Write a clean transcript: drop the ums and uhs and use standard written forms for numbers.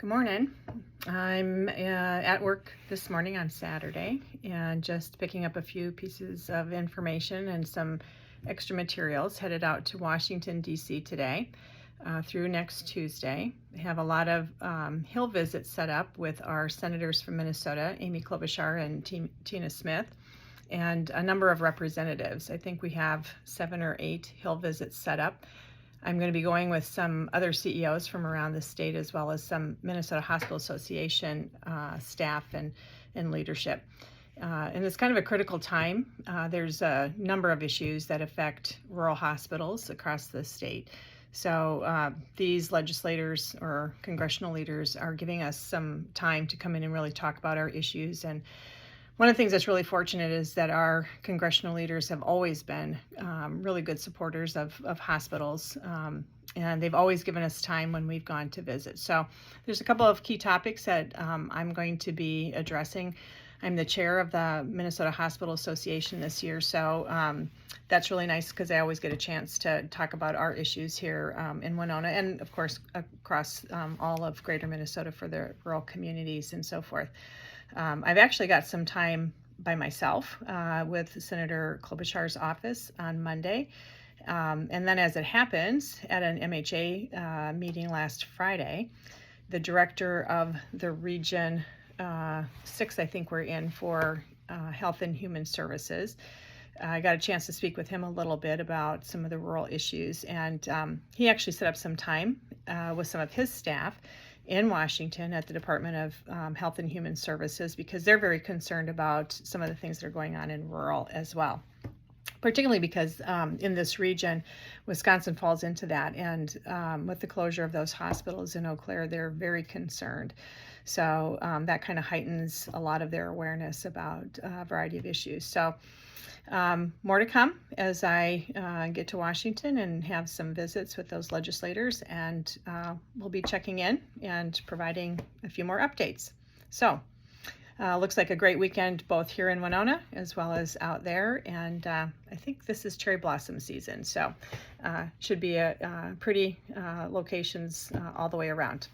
Good morning. I'm at work this morning on Saturday and just picking up a few pieces of information and some extra materials, headed out to Washington, D.C. today through next Tuesday. We have a lot of Hill visits set up with our senators from Minnesota, Amy Klobuchar and Tina Smith, and a number of representatives. I think we have 7 or 8 Hill visits set up. I'm going to be going with some other CEOs from around the state, as well as some Minnesota Hospital Association staff and leadership. And it's kind of a critical time. There's a number of issues that affect rural hospitals across the state. So these legislators or congressional leaders are giving us some time to come in and really talk about our issues. And one of the things that's really fortunate is that our congressional leaders have always been really good supporters of hospitals, and they've always given us time when we've gone to visit. So there's a couple of key topics that I'm going to be addressing. I'm the chair of the Minnesota Hospital Association this year, so that's really nice because I always get a chance to talk about our issues here in Winona and, of course, across all of greater Minnesota for the rural communities and so forth. I've actually got some time by myself with Senator Klobuchar's office on Monday. And then as it happens, at an MHA meeting last Friday, the director of the Region 6, I think we're in, for Health and Human Services, I got a chance to speak with him a little bit about some of the rural issues. And he actually set up some time with some of his staff in Washington at the Department of Health and Human Services, because they're very concerned about some of the things that are going on in rural as well, particularly because in this region, Wisconsin falls into that, and with the closure of those hospitals in Eau Claire, they're very concerned. So that kind of heightens a lot of their awareness about a variety of issues. So more to come as I get to Washington and have some visits with those legislators, and we'll be checking in and providing a few more updates. So looks like a great weekend both here in Winona as well as out there, and I think this is cherry blossom season, so should be a pretty locations all the way around.